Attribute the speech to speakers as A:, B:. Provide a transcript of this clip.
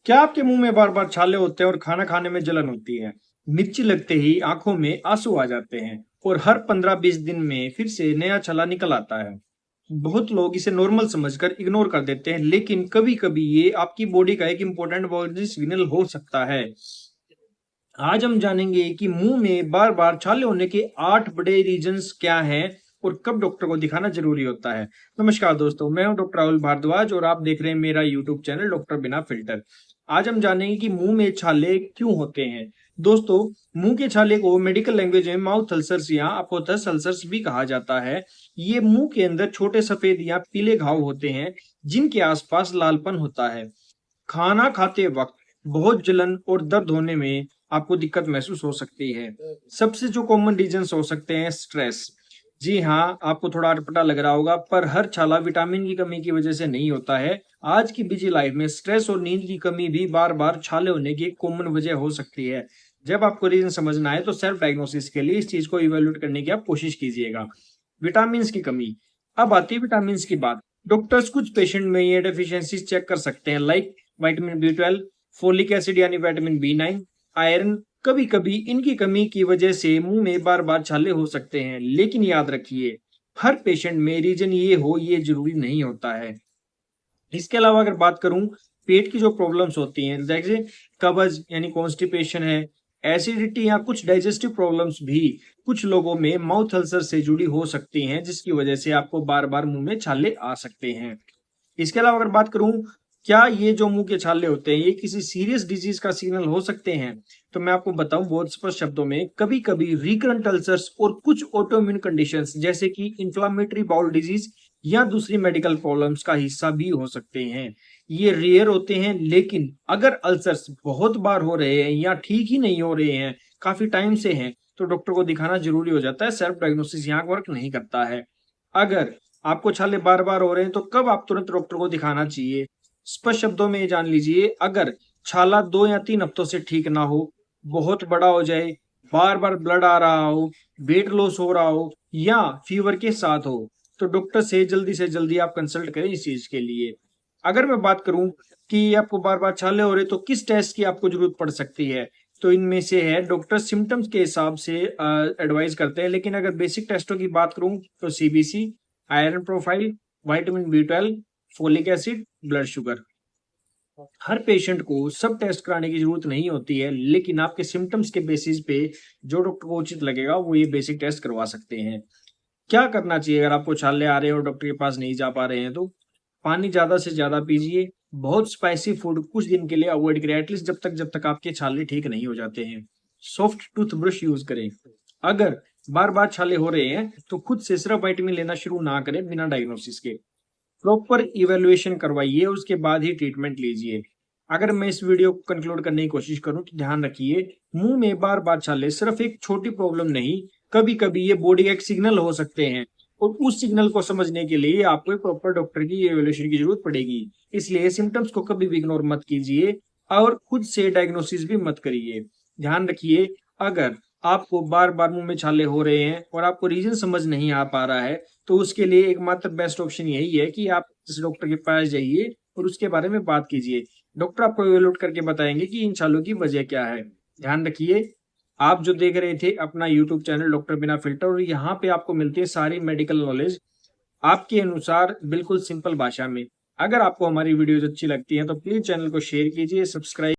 A: क्या आपके मुंह में बार बार छाले होते हैं और खाना खाने में जलन होती है? मिर्ची लगते ही आंखों में आंसू आ जाते हैं और हर 15-20 दिन में फिर से नया छाला निकल आता है। बहुत लोग इसे नॉर्मल समझकर इग्नोर कर देते हैं, लेकिन कभी कभी ये आपकी बॉडी का एक इम्पोर्टेंट बॉडी सिग्नल हो सकता है। आज हम जानेंगे कि मुंह में बार बार छाले होने के 8 बड़े रीजंस क्या हैं और कब डॉक्टर को दिखाना जरूरी होता है। नमस्कार दोस्तों, मैं हूं डॉक्टर राहुल भारद्वाज और आप देख रहे हैं मेरा यूट्यूब चैनल डॉक्टर बिना फिल्टर। आज हम जानेंगे कि मुंह में छाले क्यों होते हैं। दोस्तों, मुंह के छाले को मेडिकल लैंग्वेज में माउथ अल्सर्स या अपोथस अल्सर्स भी कहा जाता है। ये मुंह के अंदर छोटे सफेद या पीले घाव होते हैं जिनके आसपास लालपन होता है। खाना खाते वक्त बहुत जलन और दर्द होने में आपको दिक्कत महसूस हो सकती है। सबसे जो कॉमन रीजंस हो सकते हैं, स्ट्रेस। जी हाँ, आपको थोड़ा अटपटा लग रहा होगा, पर हर छाला विटामिन की कमी की वजह से नहीं होता है। आज की बिजी लाइफ में स्ट्रेस और नींद की कमी भी बार बार छाले होने की एक कॉमन वजह हो सकती है। जब आपको रीजन समझना है तो सेल्फ डायग्नोसिस के लिए इस चीज को इवेल्युएट करने की आप कोशिश कीजिएगा। विटामिन की कमी। अब आती है विटामिन की बात। डॉक्टर्स कुछ पेशेंट में ये डेफिशिएंसीज चेक कर सकते हैं, like vitamin B12, folic acid यानी विटामिन B9, आयरन। कभी कभी इनकी कमी की वजह से मुंह में बार बार छाले हो सकते हैं, लेकिन याद रखिए, हर पेशेंट में रीजन ये हो ये जरूरी नहीं होता है। इसके अलावा अगर बात करूं, पेट की जो प्रॉब्लम्स होती हैं, जैसे कब्ज यानी कॉन्स्टिपेशन है, एसिडिटी या कुछ डाइजेस्टिव प्रॉब्लम्स भी कुछ लोगों में माउथ अल्सर से जुड़ी हो सकती हैं, जिसकी वजह से आपको बार बार मुंह में छाले आ सकते हैं। इसके अलावा अगर बात करूं, क्या ये जो मुंह के छाले होते हैं ये किसी सीरियस डिजीज का सिग्नल हो सकते हैं? तो मैं आपको बताऊं बहुत स्पष्ट शब्दों में, कभी कभी रिकरेंट अल्सर्स और कुछ ऑटोइम्यून कंडीशंस जैसे कि इंफ्लामेटरी बाउल डिजीज या दूसरी मेडिकल प्रॉब्लम्स का हिस्सा भी हो सकते हैं। ये रेयर होते हैं, लेकिन अगर अल्सर्स बहुत बार हो रहे हैं या ठीक ही नहीं हो रहे हैं, काफी टाइम से हैं, तो डॉक्टर को दिखाना जरूरी हो जाता है। सेल्फ डायग्नोसिस यहाँ वर्क नहीं करता है। अगर आपको छाले बार बार हो रहे हैं तो कब आप तुरंत डॉक्टर को दिखाना चाहिए? स्पष्ट शब्दों में ये जान लीजिए, अगर छाला 2 या 3 हफ्तों से ठीक ना हो, बहुत बड़ा हो जाए, बार बार ब्लड आ रहा हो, वेट लॉस हो रहा हो या फीवर के साथ हो, तो डॉक्टर से जल्दी आप कंसल्ट करें इस चीज के लिए। अगर मैं बात करूं कि आपको बार बार छाले हो रहे तो किस टेस्ट की आपको जरूरत पड़ सकती है, तो इनमें से है, डॉक्टर सिम्टम्स के हिसाब से एडवाइस करते हैं, लेकिन अगर बेसिक टेस्टों की बात करूं तो CBC, iron profile, vitamin B12, folic acid, blood sugar. हर पेशेंट को सब टेस्ट कराने की जरूरत नहीं होती है, लेकिन आपके सिम्टम्स के बेसिस पे जो डॉक्टर को उचित लगेगा वो ये बेसिक टेस्ट करवा सकते हैं। क्या करना चाहिए अगर आपको छाले आ रहे हैं और डॉक्टर के पास नहीं जा पा रहे हैं? तो पानी ज्यादा से ज्यादा पीजिए। बहुत स्पाइसी फूड कुछ दिन के लिए अवॉइड करें, एटलीस्ट जब तक आपके छाले ठीक नहीं हो जाते हैं। सॉफ्ट टूथ ब्रश यूज करें। अगर बार बार छाले हो रहे हैं तो खुद से सिर्फ विटामिन लेना शुरू ना करें बिना डायग्नोसिस के। प्रॉपर इवेल्युएशन करवाइए, उसके बाद ही ट्रीटमेंट लीजिए। अगर मैं इस वीडियो को कंक्लूड करने की कोशिश करूं तो ध्यान रखिए, मुंह में बार बार छाले सिर्फ एक छोटी प्रॉब्लम नहीं, कभी कभी ये बॉडी का एक सिग्नल हो सकते हैं, और उस सिग्नल को समझने के लिए आपको प्रॉपर डॉक्टर की इवेल्युएशन की जरूरत पड़ेगी। इसलिए सिम्टम्स को कभी भी इग्नोर मत कीजिए और खुद से डायग्नोसिस भी मत करिए। ध्यान रखिए, अगर आपको बार बार मुंह में छाले हो रहे हैं और आपको रीजन समझ नहीं आ पा रहा है, तो उसके लिए एकमात्र बेस्ट ऑप्शन यही है कि आप इस डॉक्टर के पास जाइए और उसके बारे में बात कीजिए। डॉक्टर आपको इवेलुएट करके बताएंगे कि इन छालों की वजह क्या है। ध्यान रखिए, आप जो देख रहे थे अपना यूट्यूब चैनल डॉक्टर बिना फिल्टर, और यहाँ पे आपको मिलती है सारी मेडिकल नॉलेज आपके अनुसार, बिल्कुल सिंपल भाषा में। अगर आपको हमारी वीडियोज अच्छी लगती है तो प्लीज चैनल को शेयर कीजिए, सब्सक्राइब